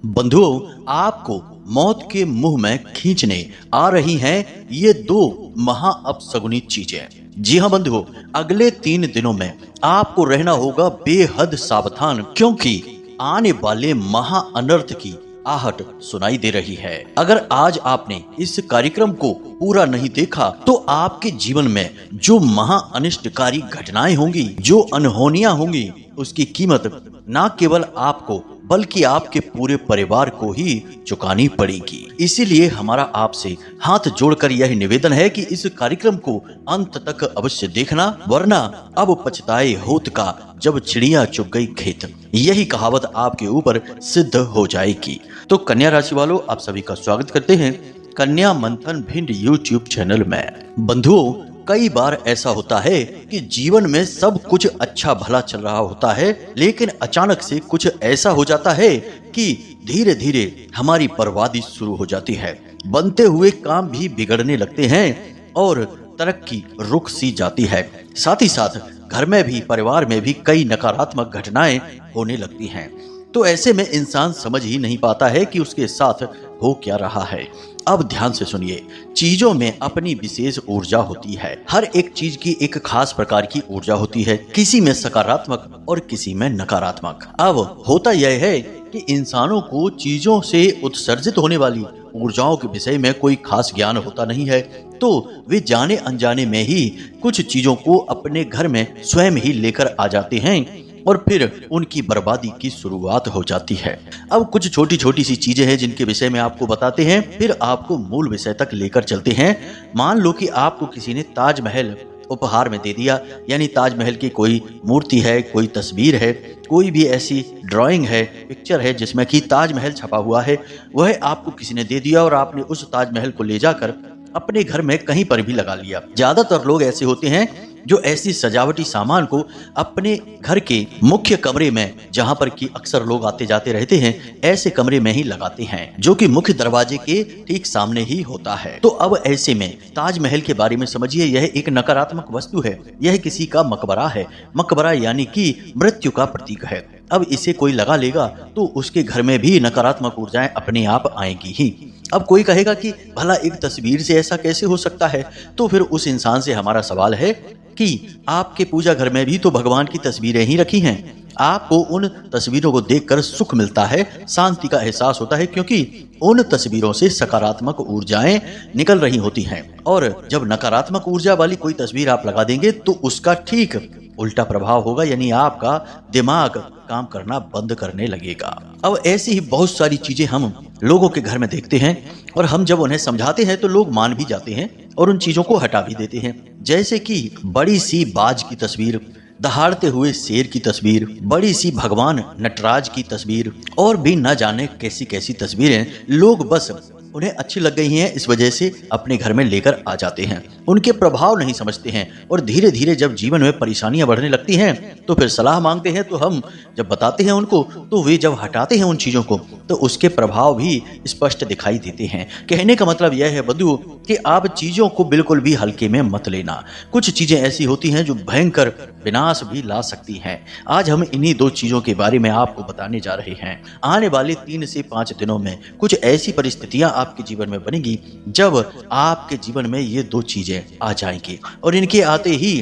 बंधुओं, आपको मौत के मुंह में खींचने आ रही हैं ये दो महा अपशगुनी चीजें। जी हाँ बंधुओं, अगले 3 दिनों में आपको रहना होगा बेहद सावधान, क्योंकि आने वाले महा अनर्थ की आहट सुनाई दे रही है। अगर आज आपने इस कार्यक्रम को पूरा नहीं देखा तो आपके जीवन में जो महा अनिष्टकारी घटनाएं होंगी, जो अनहोनियां होंगी, उसकी कीमत न केवल आपको बल्कि आपके पूरे परिवार को ही चुकानी पड़ेगी। इसीलिए हमारा आपसे हाथ जोड़कर यह निवेदन है कि इस कार्यक्रम को अंत तक अवश्य देखना, वरना अब पछताए होत का जब चिड़िया चुग गई खेत, यही कहावत आपके ऊपर सिद्ध हो जाएगी। तो कन्या राशि वालों, आप सभी का स्वागत करते हैं कन्या मंथन भिंड यूट्यूब चैनल में। बंधुओं, कई बार ऐसा होता है कि जीवन में सब कुछ अच्छा भला चल रहा होता है, लेकिन अचानक से कुछ ऐसा हो जाता है कि धीरे धीरे हमारी बर्बादी शुरू हो जाती है। बनते हुए काम भी बिगड़ने लगते हैं और तरक्की रुक सी जाती है। साथ ही साथ घर में भी, परिवार में भी कई नकारात्मक घटनाएं होने लगती हैं। तो ऐसे में इंसान समझ ही नहीं पाता है कि उसके साथ हो क्या रहा है। अब ध्यान से सुनिए, चीजों में अपनी विशेष ऊर्जा होती है। हर एक चीज की एक खास प्रकार की ऊर्जा होती है, किसी में सकारात्मक और किसी में नकारात्मक। अब होता यह है कि इंसानों को चीजों से उत्सर्जित होने वाली ऊर्जाओं के विषय में कोई खास ज्ञान होता नहीं है, तो वे जाने अनजाने में ही कुछ चीजों को अपने घर में स्वयं ही लेकर आ जाते हैं और फिर उनकी बर्बादी की शुरुआत हो जाती है। अब कुछ छोटी छोटी सी चीजें हैं जिनके विषय में आपको बताते हैं, फिर आपको मूल विषय तक लेकर चलते हैं। मान लो कि आपको किसी ने ताजमहल उपहार में दे दिया, यानी ताजमहल की कोई मूर्ति है, कोई तस्वीर है, कोई भी ऐसी ड्राइंग है, पिक्चर है जिसमें कि ताजमहल छपा हुआ है, वह आपको किसी ने दे दिया और आपने उस ताजमहल को ले जाकर अपने घर में कहीं पर भी लगा लिया। ज्यादातर लोग ऐसे होते हैं जो ऐसी सजावटी सामान को अपने घर के मुख्य कमरे में, जहां पर कि अक्सर लोग आते जाते रहते हैं, ऐसे कमरे में ही लगाते हैं, जो कि मुख्य दरवाजे के ठीक सामने ही होता है। तो अब ऐसे में ताजमहल के बारे में समझिए, यह एक नकारात्मक वस्तु है। यह किसी का मकबरा है। मकबरा यानी कि मृत्यु का प्रतीक है। अब इसे कोई लगा लेगा तो उसके घर में भी नकारात्मक ऊर्जाएं अपने आप आएंगी ही। अब कोई कहेगा कि भला एक तस्वीर से ऐसा कैसे हो सकता है? तो फिर उस इंसान से हमारा सवाल है कि आपके पूजा घर में भी तो भगवान की तस्वीरें ही रखी हैं। आपको उन तस्वीरों को देखकर सुख मिलता है, शांति का एहसास होता है, क्योंकि उन तस्वीरों से सकारात्मक ऊर्जाएं निकल रही होती हैं। और जब नकारात्मक ऊर्जा वाली कोई तस्वीर आप लगा देंगे तो उसका ठीक उल्टा प्रभाव होगा, यानी आपका दिमाग काम करना बंद करने लगेगा। अब ऐसी ही बहुत सारी चीजें हम लोगों के घर में देखते हैं और हम जब उन्हें समझाते हैं तो लोग मान भी जाते हैं और उन चीजों को हटा भी देते हैं। जैसे कि बड़ी सी बाज की तस्वीर, दहाड़ते हुए शेर की तस्वीर, बड़ी सी भगवान नटराज की तस्वीर और भी न जाने कैसी कैसी तस्वीरें लोग बस उन्हें अच्छी लग गई हैं, इस वजह से अपने घर में लेकर आ जाते हैं। उनके प्रभाव नहीं समझते हैं और धीरे धीरे जब जीवन में परेशानियां बढ़ने लगती हैं तो फिर सलाह मांगते हैं। तो हम जब बताते हैं उनको तो वे जब हटाते हैं उन चीजों को तो उसके प्रभाव भी स्पष्ट दिखाई देते हैं। कहने का मतलब यह है बंधुओं कि आप चीजों को बिल्कुल भी हल्के में मत लेना। कुछ चीजें ऐसी होती हैं जो भयंकर विनाश भी ला सकती हैं। आज हम इन्हीं 2 चीजों के बारे में आपको बताने जा रहे हैं। आने वाले 3 से 5 दिनों में कुछ ऐसी परिस्थितियां आपके जीवन में बनेगी जब आपके जीवन में ये 2 चीजें आ जाएंगी और इनके आते ही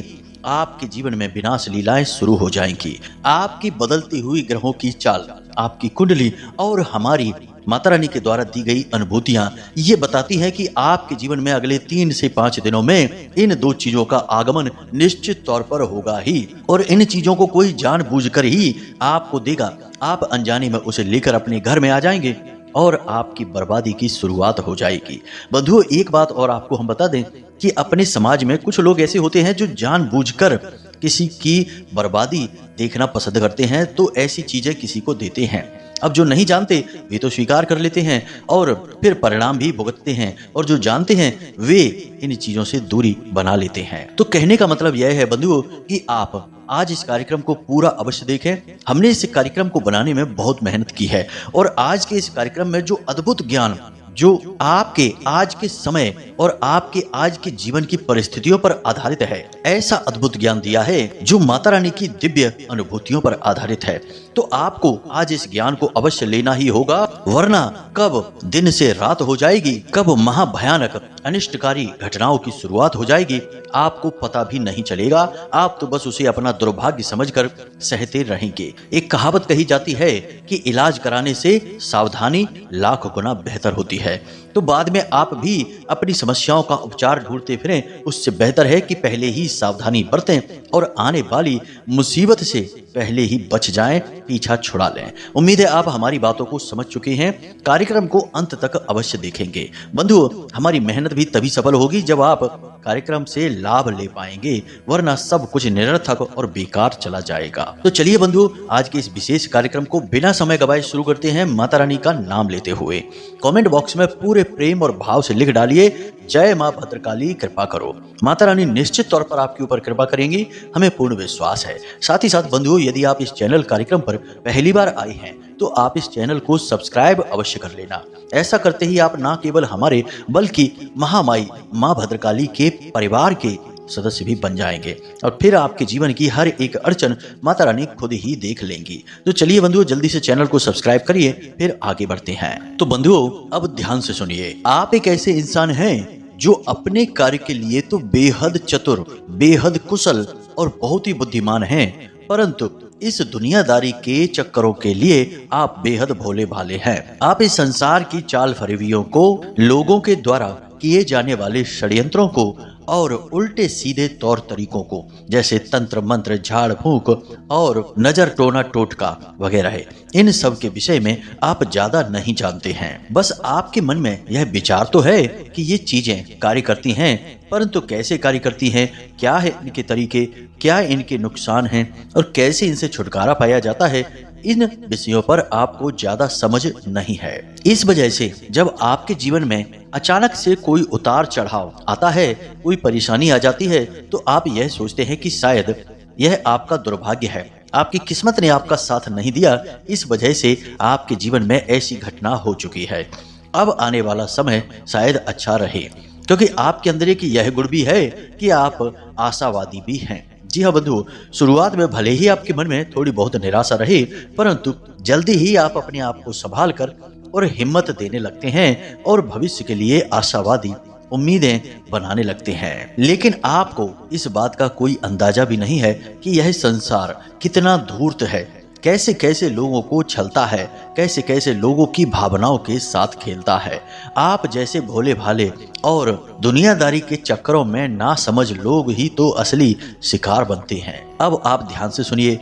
आपके जीवन में विनाश लीलाएं शुरू हो जाएंगी। आपकी बदलती हुई ग्रहों की चाल, आपकी कुंडली और हमारी माता रानी के द्वारा दी गई अनुभूतियां ये बताती हैं कि आपके जीवन में अगले 3 से 5 दिनों में इन 2 चीजों का आगमन निश्चित तौर पर होगा ही, और इन चीजों को कोई जानबूझकर ही आपको देगा। आप अनजाने में उसे लेकर अपने घर में आ जाएंगे और आपकी बर्बादी की शुरुआत हो जाएगी। बंधुओं, एक बात और आपको हम बता दें कि अपने समाज में कुछ लोग ऐसे होते हैं जो जानबूझकर किसी की बर्बादी देखना पसंद करते हैं, तो ऐसी चीजें किसी को देते हैं। अब जो नहीं जानते वे तो स्वीकार कर लेते हैं और फिर परिणाम भी भुगतते हैं, और जो जानते हैं वे इन चीजों से दूरी बना लेते हैं। तो कहने का मतलब यह है बंधुओं कि आप आज इस कार्यक्रम को पूरा अवश्य देखें। हमने इस कार्यक्रम को बनाने में बहुत मेहनत की है और आज के इस कार्यक्रम में जो अद्भुत ज्ञान, जो आपके आज के समय और आपके आज के जीवन की परिस्थितियों पर आधारित है। ऐसा अद्भुत ज्ञान दिया है जो माता रानी की दिव्य अनुभूतियों पर आधारित है। तो आपको आज इस ज्ञान को अवश्य लेना ही होगा, वरना कब दिन से रात हो जाएगी, कब महाभयानक अनिष्टकारी घटनाओं की शुरुआत हो जाएगी, आपको पता भी नहीं चलेगा। आप तो बस उसे अपना दुर्भाग्य समझकर सहते रहेंगे। एक कहावत कही जाती है कि इलाज कराने से सावधानी लाख गुना बेहतर होती है। तो बाद में आप भी अपनी समस्याओं का उपचार ढूंढते फिरें, उससे बेहतर है कि पहले ही सावधानी बरतें और आने वाली मुसीबत से पहले ही बच जाएं, पीछा छुड़ा लें। उम्मीद है आप हमारी बातों को समझ चुके हैं। कार्यक्रम को अंत तक अवश्य देखेंगे। बंधुओं, हमारी मेहनत भी तभी सफल होगी जब आप कार्यक्रम से लाभ ले पाएंगे, वरना सब कुछ निरर्थक और बेकार चला जाएगा। तो चलिए बंधुओं, आज के इस विशेष कार्यक्रम को बिना समय गवाए शुरू करते हैं माता रानी का नाम लेते हुए। कमेंट बॉक्स में पूरे प्रेम और भाव से लिख डालिए, जय मां भद्रकाली कृपा करो। माता रानी निश्चित तौर पर आपके ऊपर कृपा करेंगी, हमें पूर्ण विश्वास है। साथ ही साथ बंधुओं, यदि आप इस चैनल कार्यक्रम पर पहली बार आए हैं तो आप इस चैनल को सब्सक्राइब अवश्य कर लेना। ऐसा करते ही आप न केवल हमारे बल्कि महामाई मां भद्रकाली के परिवार के सदस्य भी बन जाएंगे और फिर आपके जीवन की हर एक अड़चन माता रानी खुद ही देख लेंगी। तो चलिए बंधुओं, जल्दी से चैनल को सब्सक्राइब करिए, फिर आगे बढ़ते हैं। तो बंधुओं, अब ध्यान से सुनिए। आप एक ऐसे इंसान हैं जो अपने कार्य के लिए तो बेहद चतुर, बेहद कुशल और बहुत ही बुद्धिमान हैं, परंतु इस दुनियादारी के चक्करों के लिए आप बेहद भोले भाले हैं। आप इस संसार की चाल फरेबियों को, लोगों के द्वारा किए जाने वाले षड्यंत्रों को और उल्टे सीधे तौर तरीकों को, जैसे तंत्र मंत्र, झाड़ फूंक और नजर टोना टोटका वगैरह है, इन सब के विषय में आप ज्यादा नहीं जानते हैं। बस आपके मन में यह विचार तो है कि ये चीजें कार्य करती हैं, परंतु कैसे कार्य करती हैं, क्या है इनके तरीके, क्या इनके नुकसान हैं और कैसे इनसे छुटकारा पाया जाता है, इन विषयों पर आपको ज्यादा समझ नहीं है। इस वजह से जब आपके जीवन में अचानक से कोई उतार चढ़ाव आता है, कोई परेशानी आ जाती है, तो आप यह सोचते हैं कि शायद यह आपका दुर्भाग्य है, आपकी किस्मत ने आपका साथ नहीं दिया, इस वजह से आपके जीवन में ऐसी घटना हो चुकी है। अब आने वाला समय शायद अच्छा रहे, क्योंकि आपके अंदर एक यह गुण भी है कि आप आशावादी भी हैं। जी हाँ बंधुओं, शुरुआत में भले ही आपके मन में थोड़ी बहुत निराशा रहे, परंतु जल्दी ही आप अपने आप को संभाल कर और हिम्मत देने लगते हैं और भविष्य के लिए आशावादी उम्मीदें बनाने लगते हैं। लेकिन आपको इस बात का कोई अंदाजा भी नहीं है कि यह संसार कितना धूर्त है, कैसे कैसे लोगों को छलता है, कैसे कैसे लोगों की भावनाओं के साथ खेलता है। आप जैसे भोले भाले और दुनियादारी के चक्करों में ना समझ लोग ही तो असली शिकार बनते हैं। अब आप ध्यान से सुनिए।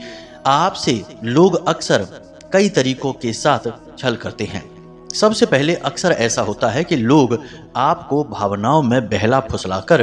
आपसे लोग अक्सर कई तरीकों के साथ छल करते हैं। सबसे पहले अक्सर ऐसा होता है कि लोग आपको भावनाओं में बहला फुसलाकर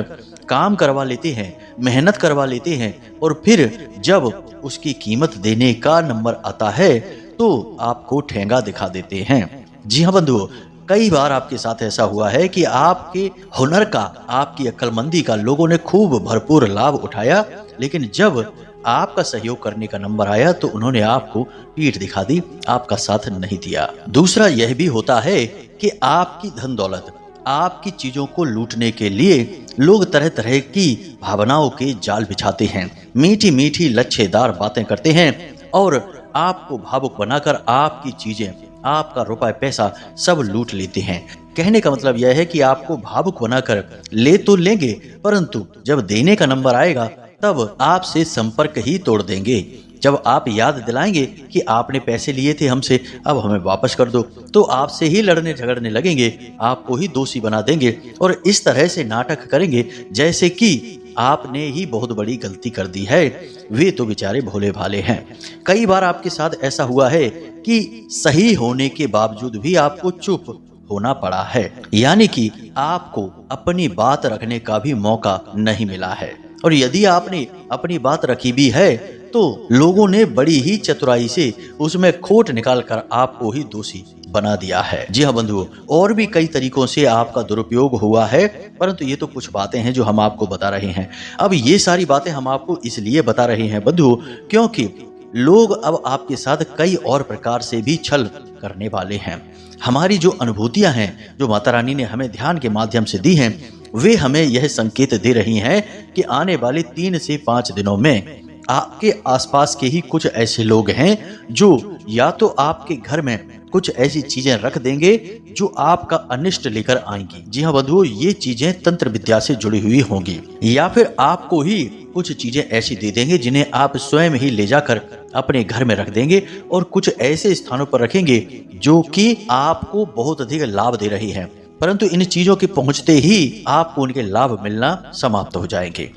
काम करवा लेते हैं, मेहनत करवा लेते हैं और फिर जब उसकी कीमत देने का नंबर आता है तो आपको ठेंगा दिखा देते हैं। जी हाँ बंधुओं, कई बार आपके साथ ऐसा हुआ है कि आपके हुनर का, आपकी अक्लमंदी का लोगों ने खूब भरपूर लाभ उठाया, लेकिन जब आपका सहयोग करने का नंबर आया तो उन्होंने आपको पीठ दिखा दी, आपका साथ नहीं दिया। दूसरा यह भी होता है कि आपकी धन दौलत, आपकी चीजों को लूटने के लिए लोग तरह तरह की भावनाओं के जाल बिछाते हैं, मीठी मीठी लच्छेदार बातें करते हैं और आपको भावुक बनाकर आपकी चीजें, आपका रुपए पैसा सब लूट लेते हैं। कहने का मतलब यह है कि आपको भावुक बनाकर ले तो लेंगे, परंतु जब देने का नंबर आएगा तब आपसे संपर्क ही तोड़ देंगे। जब आप याद दिलाएंगे कि आपने पैसे लिए थे हमसे, अब हमें वापस कर दो, तो आपसे ही लड़ने झगड़ने लगेंगे, आपको ही दोषी बना देंगे और इस तरह से नाटक करेंगे जैसे कि आपने ही बहुत बड़ी गलती कर दी है। वे तो बेचारे भोले भाले हैं। कई बार आपके साथ ऐसा हुआ है कि सही होने के बावजूद भी आपको चुप होना पड़ा है, यानी कि आपको अपनी बात रखने का भी मौका नहीं मिला है। और यदि आपने अपनी बात रखी भी है तो लोगों ने बड़ी ही चतुराई से उसमें खोट निकालकर आपको ही दोषी बना दिया है। जी हाँ बंधुओं, और भी कई तरीकों से आपका दुरुपयोग हुआ है, परंतु ये तो कुछ बातें हैं जो हम आपको बता रहे हैं। अब ये सारी बातें हम आपको इसलिए बता रहे हैं बंधुओं, क्योंकि लोग अब आपके साथ कई और प्रकार से भी छल करने वाले हैं। हमारी जो अनुभूतियां हैं, जो माता रानी ने हमें ध्यान के माध्यम से दी हैं, वे हमें यह संकेत दे रही हैं कि आने वाले 3 से 5 दिनों में आपके आसपास के ही कुछ ऐसे लोग हैं जो या तो आपके घर में कुछ ऐसी चीजें रख देंगे जो आपका अनिष्ट लेकर आएंगी। जी हाँ बंधुओं, ये चीजें तंत्र विद्या से जुड़ी हुई होंगी, या फिर आपको ही कुछ चीजें ऐसी दे देंगे जिन्हें आप स्वयं ही ले जाकर अपने घर में रख देंगे और कुछ ऐसे स्थानों पर रखेंगे जो कि आपको बहुत अधिक लाभ दे रही है, परंतु इन चीजों के पहुंचते ही आपको उनके लाभ मिलना समाप्त हो जाएंगे।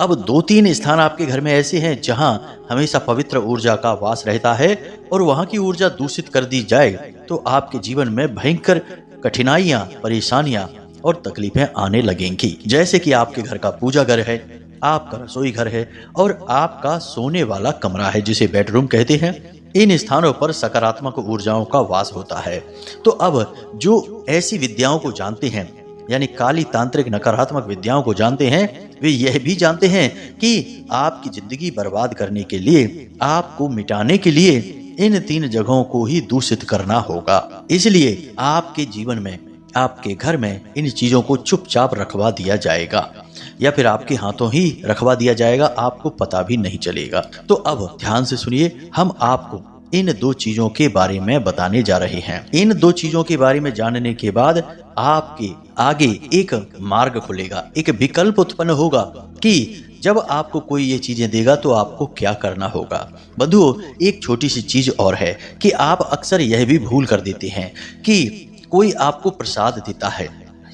अब 2-3 स्थान आपके घर में ऐसे हैं जहां हमेशा पवित्र ऊर्जा का वास रहता है और वहां की ऊर्जा दूषित कर दी जाए तो आपके जीवन में भयंकर कठिनाइयां, परेशानियां और तकलीफें आने लगेंगी। जैसे कि आपके घर का पूजा घर है, आपका रसोई घर है और आपका सोने वाला कमरा है जिसे बेडरूम कहते हैं। इन स्थानों पर सकारात्मक ऊर्जाओं का वास होता है। तो अब जो ऐसी विद्याओं को जानते हैं, यानी काली तांत्रिक नकारात्मक विद्याओं को जानते हैं, वे यह भी जानते हैं कि आपकी जिंदगी बर्बाद करने के लिए, आपको मिटाने के लिए इन 3 जगहों को ही दूषित करना होगा। इसलिए आपके जीवन में, आपके घर में इन चीजों को चुपचाप रखवा दिया जाएगा या फिर आपके हाथों ही रखवा दिया जाएगा, आपको पता भी नहीं चलेगा। तो अब ध्यान से सुनिए, हम आपको इन 2 चीजों के बारे में बताने जा रहे हैं। इन 2 चीजों के बारे में जानने के बाद आपके आगे एक मार्ग खुलेगा, एक विकल्प उत्पन्न होगा कि जब आपको कोई ये चीजें देगा तो आपको क्या करना होगा। बंधुओं, एक छोटी सी चीज और है कि आप अक्सर यह भी भूल कर देते हैं कि कोई आपको प्रसाद देता है।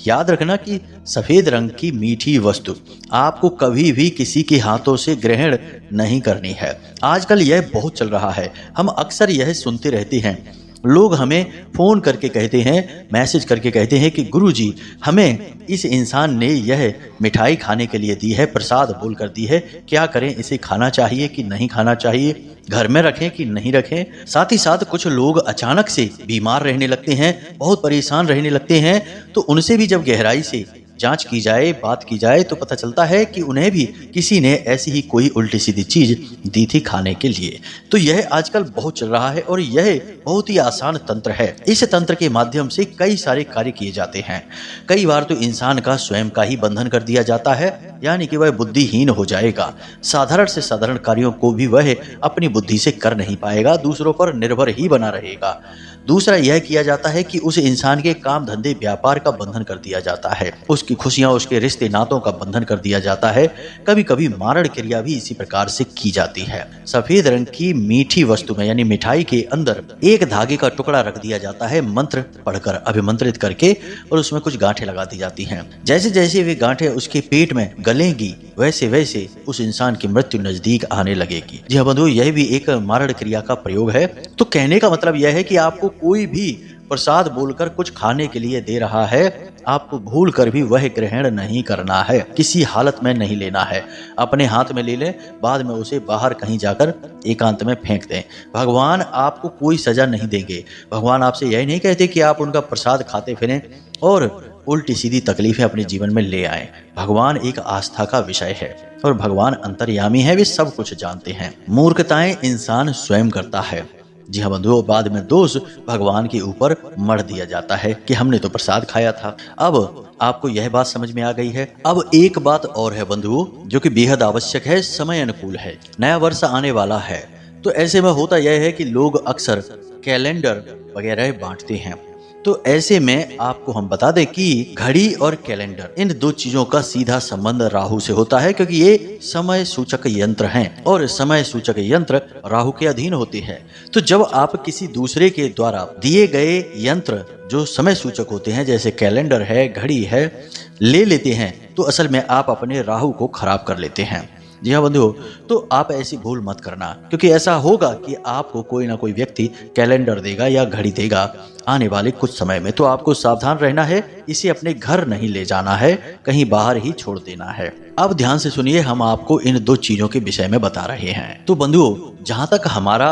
याद रखना कि सफेद रंग की मीठी वस्तु आपको कभी भी किसी के हाथों से ग्रहण नहीं करनी है। आजकल यह बहुत चल रहा है, हम अक्सर यह सुनते रहते हैं। लोग हमें फोन करके कहते हैं, मैसेज करके कहते हैं कि गुरुजी, हमें इस इंसान ने यह मिठाई खाने के लिए दी है, प्रसाद बोल कर दी है, क्या करें, इसे खाना चाहिए कि नहीं खाना चाहिए, घर में रखें कि नहीं रखें। साथ ही साथ कुछ लोग अचानक से बीमार रहने लगते हैं, बहुत परेशान रहने लगते हैं, तो उनसे भी जब गहराई से जांच की जाए, बात की जाए तो पता चलता है कि उन्हें भी किसी ने ऐसी ही कोई उल्टी सीधी चीज दी थी खाने के लिए। तो यह आजकल बहुत चल रहा है और यह बहुत ही आसान तंत्र है। इस तंत्र के माध्यम से कई सारे कार्य किए जाते हैं। कई बार तो इंसान का स्वयं का ही बंधन कर दिया जाता है, यानी कि वह बुद्धिहीन हो जाएगा। साधारण से साधारण कार्यों को भी वह अपनी बुद्धि से कर नहीं पाएगा, दूसरों पर निर्भर ही बना रहेगा। दूसरा यह किया जाता है कि उस इंसान के काम धंधे व्यापार का बंधन कर दिया जाता है, उसकी खुशियां, उसके रिश्ते नातों का बंधन कर दिया जाता है। कभी कभी मारण क्रिया भी इसी प्रकार से की जाती है। सफेद रंग की मीठी वस्तु में यानी मिठाई के अंदर एक धागे का टुकड़ा रख दिया जाता है, मंत्र पढ़कर, अभिमंत्रित करके, और उसमें कुछ गांठें लगा दी जाती हैं। जैसे जैसे वे गांठें उसके पेट में गलेंगी वैसे वैसे उस इंसान की मृत्यु नजदीक आने लगेगी। जी हाँ बंधुओं, यह भी एक मारण क्रिया का प्रयोग है। तो कहने का मतलब यह है कि आपको कोई भी प्रसाद बोलकर कुछ खाने के लिए दे रहा है, आपको भूल कर भी वह ग्रहण नहीं करना है, किसी हालत में नहीं लेना है। अपने हाथ में ले लें, बाद में उसे बाहर कहीं जाकर एकांत में फेंक दें। भगवान आपको कोई सजा नहीं देंगे। भगवान आपसे यही नहीं कहते कि आप उनका प्रसाद खाते फिरें और उल्टी सीधी तकलीफें अपने जीवन में ले आएं। भगवान एक आस्था का विषय है और भगवान अंतर्यामी है, वे सब कुछ जानते हैं। मूर्खताएं इंसान स्वयं करता है। जी हाँ बंधुओं, बाद में दोष भगवान के ऊपर मढ़ दिया जाता है कि हमने तो प्रसाद खाया था। अब आपको यह बात समझ में आ गई है। अब एक बात और है बंधुओं, जो कि बेहद आवश्यक है, समय अनुकूल है। नया वर्ष आने वाला है, तो ऐसे में होता यह है कि लोग अक्सर कैलेंडर वगैरह बांटते हैं। तो ऐसे में आपको हम बता दें कि घड़ी और कैलेंडर, इन 2 चीजों का सीधा संबंध राहु से होता है, क्योंकि ये समय सूचक यंत्र हैं और समय सूचक यंत्र राहु के अधीन होते हैं। तो जब आप किसी दूसरे के द्वारा दिए गए यंत्र जो समय सूचक होते हैं, जैसे कैलेंडर है, घड़ी है, ले लेते हैं, तो असल में आप अपने राहु को खराब कर लेते हैं। जी हाँ बंधुओं, तो आप ऐसी भूल मत करना, क्योंकि ऐसा होगा कि आपको कोई ना कोई व्यक्ति कैलेंडर देगा या घड़ी देगा आने वाले कुछ समय में। तो आपको सावधान रहना है, इसे अपने घर नहीं ले जाना है, कहीं बाहर ही छोड़ देना है। अब ध्यान से सुनिए, हम आपको इन 2 चीजों के विषय में बता रहे हैं। तो बंधुओं, जहां तक हमारा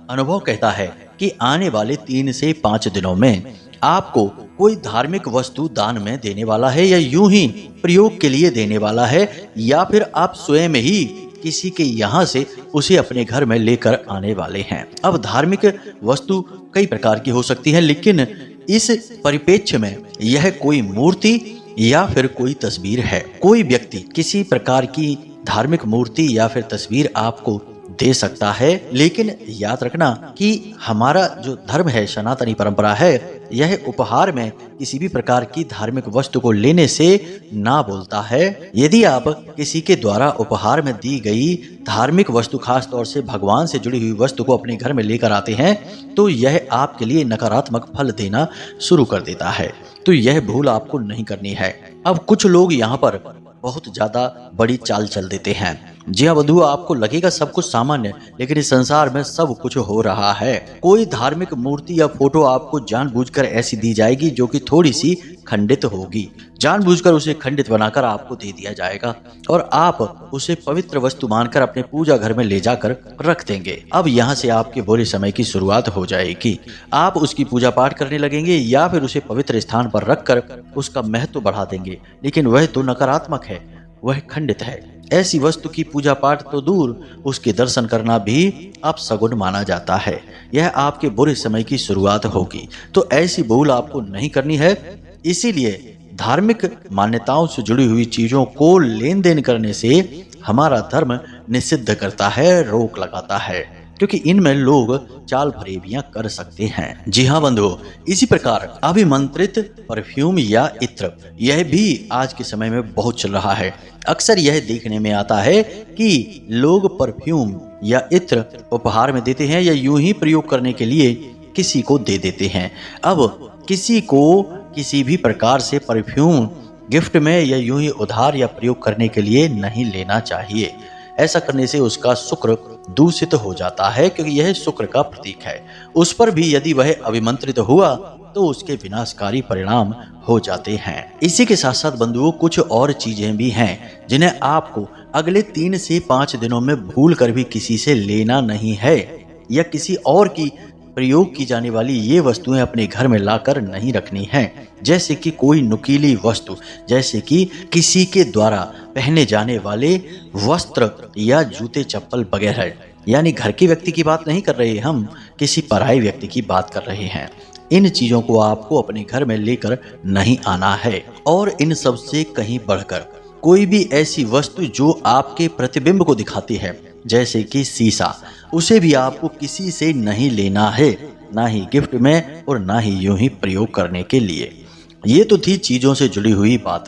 अनुभव कहता है कि आने वाले 3 से 5 दिनों में आपको कोई धार्मिक वस्तु दान में देने वाला है, या यूं ही प्रयोग के लिए देने वाला है, या फिर आप स्वयं ही किसी के यहाँ से उसे अपने घर में लेकर आने वाले हैं। अब धार्मिक वस्तु कई प्रकार की हो सकती है, लेकिन इस परिप्रेक्ष्य में यह कोई मूर्ति या फिर कोई तस्वीर है। कोई व्यक्ति किसी प्रकार की धार्मिक मूर्ति या फिर तस्वीर आपको दे सकता है, लेकिन याद रखना कि हमारा जो धर्म है, सनातनी परंपरा है, यह उपहार में किसी भी प्रकार की धार्मिक वस्तु को लेने से ना बोलता है। यदि आप किसी के द्वारा उपहार में दी गई धार्मिक वस्तु, खास तौर से भगवान से जुड़ी हुई वस्तु को अपने घर में लेकर आते हैं, तो यह आपके लिए नकारात्मक फल देना शुरू कर देता है। तो यह भूल आपको नहीं करनी है। अब कुछ लोग यहाँ पर बहुत ज्यादा बड़ी चाल चल देते हैं। जी हाँ बंधुओं, आपको लगेगा सब कुछ सामान्य, लेकिन इस संसार में सब कुछ हो रहा है। कोई धार्मिक मूर्ति या फोटो आपको जानबूझकर ऐसी दी जाएगी जो कि थोड़ी सी खंडित होगी। जानबूझकर उसे खंडित बनाकर आपको दे दिया जाएगा और आप उसे पवित्र वस्तु मानकर अपने पूजा घर में ले जाकर रख देंगे। अब यहाँ से आपके बुरे समय की शुरुआत हो जाएगी। आप उसकी पूजा पाठ करने लगेंगे या फिर उसे पवित्र स्थान पर रखकर उसका महत्व बढ़ा देंगे, लेकिन वह तो नकारात्मक है, वह खंडित है। ऐसी वस्तु की पूजा पाठ तो दूर, उसके दर्शन करना भी अपशगुन माना जाता है। यह आपके बुरे समय की शुरुआत होगी। तो ऐसी भूल आपको नहीं करनी है। इसीलिए धार्मिक मान्यताओं से जुड़ी हुई चीजों को लेन देन करने से हमारा धर्म निषिद्ध करता है, रोक लगाता है, क्योंकि इनमें लोग चाल फरेबियां कर सकते हैं। जी हाँ बंधुओं, इसी प्रकार अभिमंत्रित परफ्यूम या इत्र, यह भी आज के समय में बहुत चल रहा है। अक्सर यह देखने में आता है कि लोग परफ्यूम या इत्र उपहार में देते हैं या यूं ही प्रयोग करने के लिए किसी को दे देते हैं। अब किसी को किसी भी प्रकार से परफ्यूम गिफ्ट में या यूं ही उधार या प्रयोग करने के लिए नहीं लेना चाहिए। ऐसा करने से उसका शुक्र दूषित हो जाता है, क्योंकि यह शुक्र का प्रतीक है। उस पर भी यदि वह अभिमंत्रित हुआ तो उसके विनाशकारी परिणाम हो जाते हैं। इसी के साथ साथ बंधुओं, कुछ और चीजें भी हैं जिन्हें आपको अगले 3 से 5 दिनों में भूल कर भी किसी से लेना नहीं है, या किसी और की प्रयोग की जाने वाली ये वस्तुएं अपने घर में लाकर नहीं रखनी है। जैसे कि कोई नुकीली वस्तु, जैसे कि किसी के द्वारा पहने जाने वाले वस्त्र या जूते चप्पल वगैरह। यानी घर के व्यक्ति की बात नहीं कर रहे, हम किसी पराये व्यक्ति की बात कर रहे हैं। इन चीजों को आपको अपने घर में लेकर नहीं आना है। और इन सब से कहीं बढ़कर कोई भी ऐसी वस्तु जो आपके प्रतिबिंब को दिखाती है, जैसे कि शीशा, उसे भी आपको किसी से नहीं लेना है, ना ही गिफ्ट में और ना ही यूं ही प्रयोग करने के लिए। ये तो थी चीजों से जुड़ी हुई बात।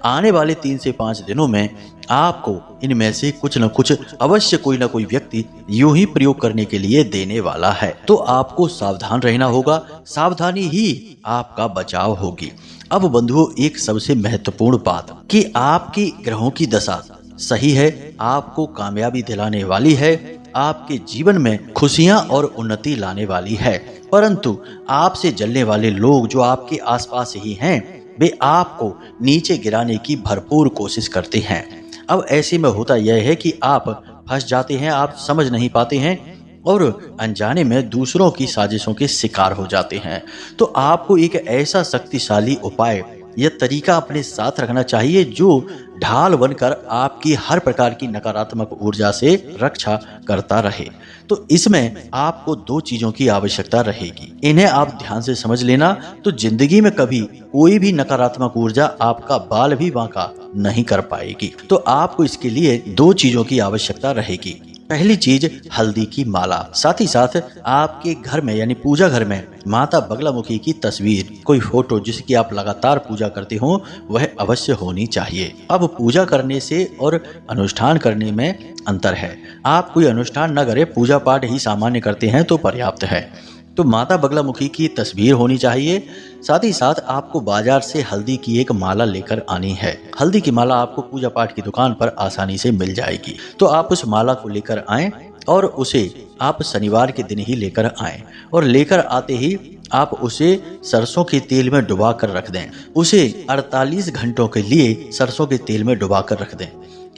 आने वाले 3 से 5 दिनों में आपको इनमें से कुछ न कुछ अवश्य कोई ना कोई व्यक्ति यूं ही प्रयोग करने के लिए देने वाला है। तो आपको सावधान रहना होगा, सावधानी ही आपका बचाव होगी। अब बंधुओं, एक सबसे महत्वपूर्ण बात कि आपकी ग्रहों की दशा सही है, आपको कामयाबी दिलाने वाली है, आपके जीवन में खुशियां और उन्नति लाने वाली है। परंतु आपसे जलने वाले लोग जो आपके आसपास ही हैं, वे आपको नीचे गिराने की भरपूर कोशिश करते हैं। अब ऐसे में होता यह है कि आप फंस जाते हैं, आप समझ नहीं पाते हैं और अनजाने में दूसरों की साजिशों के शिकार हो जाते हैं। तो आपको एक ऐसा शक्तिशाली उपाय या तरीका अपने साथ रखना चाहिए जो ढाल बनकर आपकी हर प्रकार की नकारात्मक ऊर्जा से रक्षा करता रहे। तो इसमें आपको 2 चीजों की आवश्यकता रहेगी। इन्हें आप ध्यान से समझ लेना, तो जिंदगी में कभी कोई भी नकारात्मक ऊर्जा आपका बाल भी बांका नहीं कर पाएगी। तो आपको इसके लिए 2 चीजों की आवश्यकता रहेगी। पहली चीज, हल्दी की माला। साथ ही साथ आपके घर में यानी पूजा घर में माता बगलामुखी की तस्वीर, कोई फोटो जिसकी आप लगातार पूजा करते हो, वह अवश्य होनी चाहिए। अब पूजा करने से और अनुष्ठान करने में अंतर है। आप कोई अनुष्ठान न करें, पूजा पाठ ही सामान्य करते हैं तो पर्याप्त है। तो माता बगलामुखी की तस्वीर होनी चाहिए। साथ ही साथ आपको बाजार से हल्दी की एक माला लेकर आनी है। हल्दी की माला आपको पूजा पाठ की दुकान पर आसानी से मिल जाएगी। तो आप उस माला को लेकर आएं और उसे आप शनिवार के दिन ही लेकर आएं, और लेकर आते ही आप उसे सरसों के तेल में डुबा कर रख दें। उसे 48 घंटों के लिए सरसों के तेल में डुबा कर रख दें।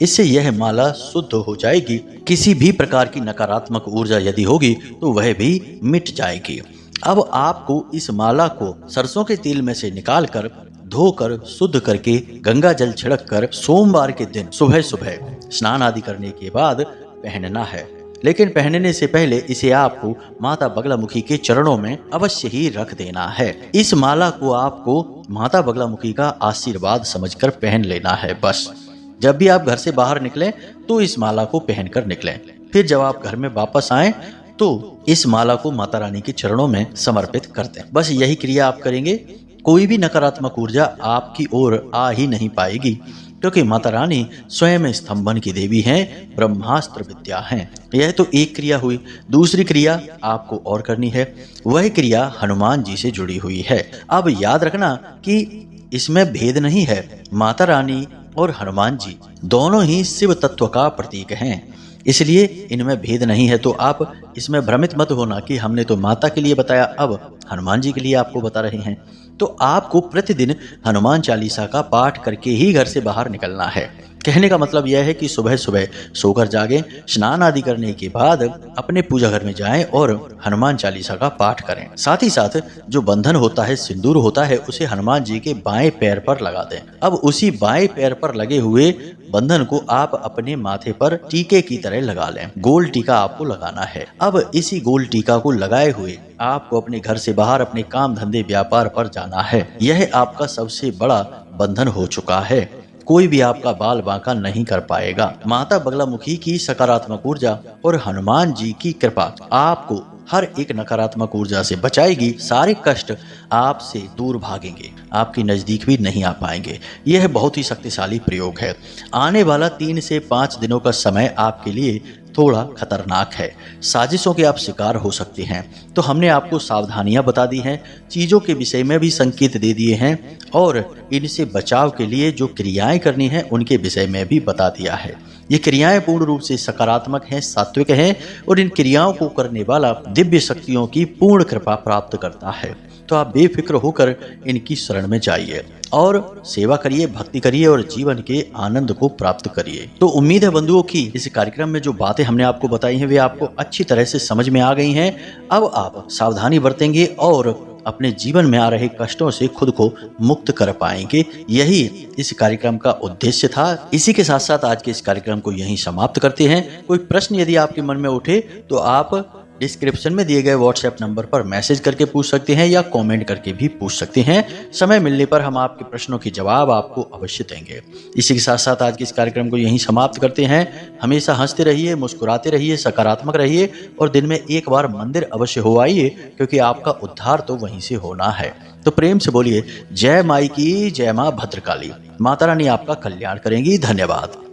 इससे यह माला शुद्ध हो जाएगी। किसी भी प्रकार की नकारात्मक ऊर्जा यदि होगी तो वह भी मिट जाएगी। अब आपको इस माला को सरसों के तेल में से निकालकर धोकर शुद्ध करके गंगा जल छिड़क कर सोमवार के दिन सुबह सुबह स्नान आदि करने के बाद पहनना है। लेकिन पहनने से पहले इसे आपको माता बगलामुखी के चरणों में अवश्य ही रख देना है। इस माला को आपको माता बगलामुखी का आशीर्वाद समझकर पहन लेना है। बस जब भी आप घर से बाहर निकलें तो इस माला को पहनकर निकलें। फिर जब आप घर में वापस आएं तो इस माला को माता रानी के चरणों में समर्पित कर दें। बस यही क्रिया आप करेंगे, कोई भी नकारात्मक ऊर्जा आपकी ओर आ ही नहीं पाएगी, क्योंकि माता रानी स्वयं स्तंभन की देवी हैं, ब्रह्मास्त्र विद्या हैं। यह तो एक क्रिया हुई। दूसरी क्रिया आपको और करनी है, वह क्रिया हनुमान जी से जुड़ी हुई है। अब याद रखना कि इसमें भेद नहीं है। माता रानी और हनुमान जी दोनों ही शिव तत्व का प्रतीक हैं, इसलिए इनमें भेद नहीं है। तो आप इसमें भ्रमित मत होना कि हमने तो माता के लिए बताया, अब हनुमान जी के लिए आपको बता रहे हैं। तो आपको प्रतिदिन हनुमान चालीसा का पाठ करके ही घर से बाहर निकलना है। कहने का मतलब यह है कि सुबह सुबह सोकर जागें, स्नान आदि करने के बाद अपने पूजा घर में जाएं और हनुमान चालीसा का पाठ करें। साथ ही साथ जो बंधन होता है, सिंदूर होता है, उसे हनुमान जी के बाएं पैर पर लगा दें। अब उसी बाएं पैर पर लगे हुए बंधन को आप अपने माथे पर टीके की तरह लगा लें। गोल टीका आपको लगाना है। अब इसी गोल टीका को लगाए हुए आपको अपने घर से बाहर अपने काम धंधे व्यापार पर जाना है। यह आपका सबसे बड़ा बंधन हो चुका है, कोई भी आपका बाल बांका नहीं कर पाएगा। माता बगलामुखी की सकारात्मक ऊर्जा और हनुमान जी की कृपा आपको हर एक नकारात्मक ऊर्जा से बचाएगी। सारे कष्ट आपसे दूर भागेंगे, आपके नजदीक भी नहीं आ पाएंगे। यह बहुत ही शक्तिशाली प्रयोग है। आने वाला 3 से 5 दिनों का समय आपके लिए थोड़ा खतरनाक है। साजिशों के आप शिकार हो सकते हैं। तो हमने आपको सावधानियां बता दी हैं, चीज़ों के विषय में भी संकेत दे दिए हैं और इनसे बचाव के लिए जो क्रियाएं करनी है उनके विषय में भी बता दिया है। ये क्रियाएं पूर्ण रूप से सकारात्मक हैं, सात्विक हैं और इन क्रियाओं को करने वाला दिव्य शक्तियों की पूर्ण कृपा प्राप्त करता है। तो आप बेफिक्र होकर इनकी शरण में जाइए और सेवा करिए, भक्ति करिए और जीवन के आनंद को प्राप्त करिए। तो उम्मीद है बंधुओं की इस कार्यक्रम में जो बातें हमने आपको बताई हैं वे आपको अच्छी तरह से समझ में आ गई हैं। अब आप सावधानी बरतेंगे और अपने जीवन में आ रहे कष्टों से खुद को मुक्त कर पाएंगे। यही इस कार्यक्रम का उद्देश्य था। इसी के साथ साथ आज के इस कार्यक्रम को यहीं समाप्त करते हैं। कोई प्रश्न यदि आपके मन में उठे तो आप डिस्क्रिप्शन में दिए गए व्हाट्सएप नंबर पर मैसेज करके पूछ सकते हैं या कमेंट करके भी पूछ सकते हैं। समय मिलने पर हम आपके प्रश्नों के जवाब आपको अवश्य देंगे। इसी के साथ साथ आज के इस कार्यक्रम को यहीं समाप्त करते हैं। हमेशा हंसते रहिए, मुस्कुराते रहिए, सकारात्मक रहिए और दिन में एक बार मंदिर अवश्य हो आइए, क्योंकि आपका उद्धार तो वहीं से होना है। तो प्रेम से बोलिए जय माई की जय माँ भद्रकाली। माता रानी आपका कल्याण करेंगी। धन्यवाद।